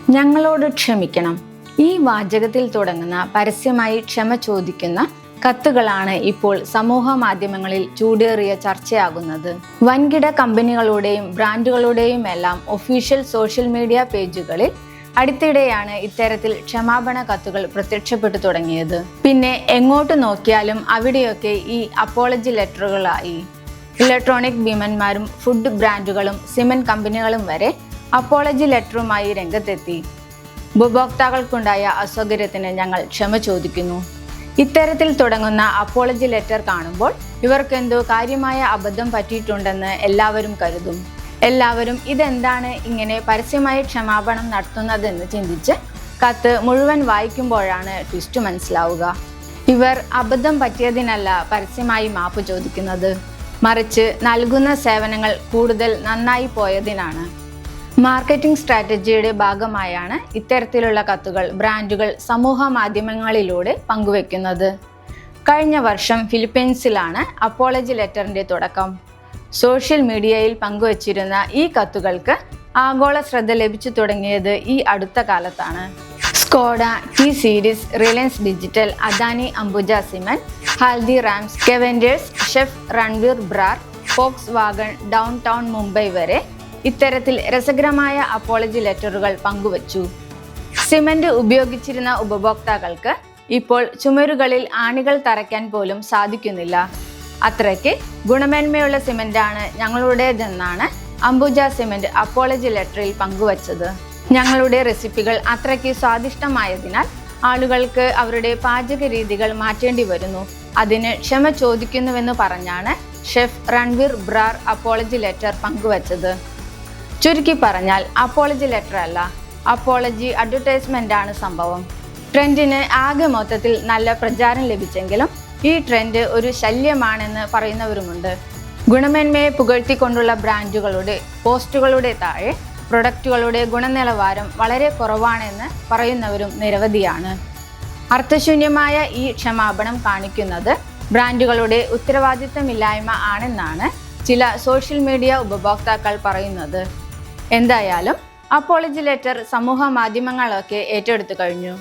ഞങ്ങളോട് ക്ഷമിക്കണം. ഈ വാചകത്തിൽ തുടങ്ങുന്ന പരസ്യമായി ക്ഷമ ചോദിക്കുന്ന കത്തുകളാണ് ഇപ്പോൾ സമൂഹ മാധ്യമങ്ങളിൽ ചൂടേറിയ ചർച്ചയാകുന്നത്. വൻകിട കമ്പനികളുടെയും ബ്രാൻഡുകളുടെയും എല്ലാം ഒഫീഷ്യൽ സോഷ്യൽ മീഡിയ പേജുകളിൽ അടുത്തിടെയാണ് ഇത്തരത്തിൽ ക്ഷമാപണ കത്തുകൾ പ്രത്യക്ഷപ്പെട്ടു തുടങ്ങിയത്. പിന്നെ എങ്ങോട്ട് നോക്കിയാലും അവിടെയൊക്കെ ഈ അപ്പോളജി ലെറ്ററുകളായി. ഇലക്ട്രോണിക് ഭീമന്മാരും ഫുഡ് ബ്രാൻഡുകളും സിമന്റ് കമ്പനികളും വരെ അപ്പോളജി ലെറ്ററുമായി രംഗത്തെത്തി. ഉപഭോക്താക്കൾക്കുണ്ടായ അസൗകര്യത്തിന് ഞങ്ങൾ ക്ഷമ ചോദിക്കുന്നു. ഇത്തരത്തിൽ തുടങ്ങുന്ന അപ്പോളജി ലെറ്റർ കാണുമ്പോൾ ഇവർക്കെന്തോ കാര്യമായ അബദ്ധം പറ്റിയിട്ടുണ്ടെന്ന് എല്ലാവരും കരുതും. എല്ലാവരും ഇതെന്താണ് ഇങ്ങനെ പരസ്യമായി ക്ഷമാപണം നടത്തുന്നതെന്ന് ചിന്തിച്ച് കത്ത് മുഴുവൻ വായിക്കുമ്പോഴാണ് ട്വിസ്റ്റ് മനസ്സിലാവുക. ഇവർ അബദ്ധം പറ്റിയതിനല്ല പരസ്യമായി മാപ്പ് ചോദിക്കുന്നത്, മറിച്ച് നൽകുന്ന സേവനങ്ങൾ കൂടുതൽ നന്നായി പോയതിനാണ്. മാർക്കറ്റിംഗ് സ്ട്രാറ്റജിയുടെ ഭാഗമായാണ് ഇത്തരത്തിലുള്ള കത്തുകൾ ബ്രാൻഡുകൾ സമൂഹ മാധ്യമങ്ങളിലൂടെ പങ്കുവെക്കുന്നത്. കഴിഞ്ഞ വർഷം ഫിലിപ്പീൻസിലാണ് അപ്പോളജി ലെറ്ററിന്റെ തുടക്കം. സോഷ്യൽ മീഡിയയിൽ പങ്കുവച്ചിരുന്ന ഈ കത്തുകൾക്ക് ആഗോള ശ്രദ്ധ ലഭിച്ചു തുടങ്ങിയത് ഈ അടുത്ത കാലത്താണ്. സ്കോഡ, ടി സീരീസ്, റിലയൻസ് ഡിജിറ്റൽ, അദാനി അംബുജ സിമന്റ്, ഹൽദിറാംസ്, കെവൻഡേഴ്സ്, chef Ranveer Brar, Volkswagen, downtown Mumbai വരെ ഇത്തരത്തിൽ രസകരമായ അപ്പോളജി ലെറ്ററുകൾ പങ്കുവച്ചു. സിമന്റ് ഉപയോഗിച്ചിരുന്ന ഉപഭോക്താക്കൾക്ക് ഇപ്പോൾ ചുമരുകളിൽ ആണികൾ തറയ്ക്കാൻ പോലും സാധിക്കുന്നില്ല. അത്രയ്ക്ക് ഗുണമേന്മയുള്ള സിമന്റാണ് ഞങ്ങളുടേതെന്നാണ് അംബുജ സിമന്റ് അപ്പോളജി ലെറ്ററിൽ പങ്കുവച്ചത്. ഞങ്ങളുടെ റെസിപ്പികൾ അത്രയ്ക്ക് സ്വാദിഷ്ടമായതിനാൽ ആളുകൾക്ക് അവരുടെ പാചക രീതികൾ മാറ്റേണ്ടി വരുന്നു. അതിന് ക്ഷമ ചോദിക്കുന്നുവെന്ന് പറഞ്ഞാണ് chef Ranveer Brar apology letter പങ്കുവച്ചത്. ചുരുക്കി പറഞ്ഞാൽ അപ്പോളജി ലെറ്റർ അല്ല, അപ്പോളജി അഡ്വർടൈസ്മെന്റ് ആണ് സംഭവം. ട്രെൻഡിന് ആകെ മൊത്തത്തിൽ നല്ല പ്രചാരം ലഭിച്ചെങ്കിലും ഈ ട്രെൻഡ് ഒരു ശല്യമാണെന്ന് പറയുന്നവരുമുണ്ട്. ഗുണമേന്മയെ പുകഴ്ത്തിക്കൊണ്ടുള്ള ബ്രാൻഡുകളുടെ പോസ്റ്റുകളുടെ താഴെ പ്രൊഡക്റ്റുകളുടെ ഗുണനിലവാരം വളരെ കുറവാണെന്ന് പറയുന്നവരും നിരവധിയാണ്. അർത്ഥശൂന്യമായ ഈ ക്ഷമാപണം കാണിക്കുന്നത് ബ്രാൻഡുകളുടെ ഉത്തരവാദിത്തമില്ലായ്മ ആണെന്നാണ് ചില സോഷ്യൽ മീഡിയ ഉപഭോക്താക്കൾ പറയുന്നത്. എന്തായാലും അപ്പോളജി ലെറ്റർ സമൂഹ മാധ്യമങ്ങളൊക്കെ ഏറ്റെടുത്തു കഴിഞ്ഞു.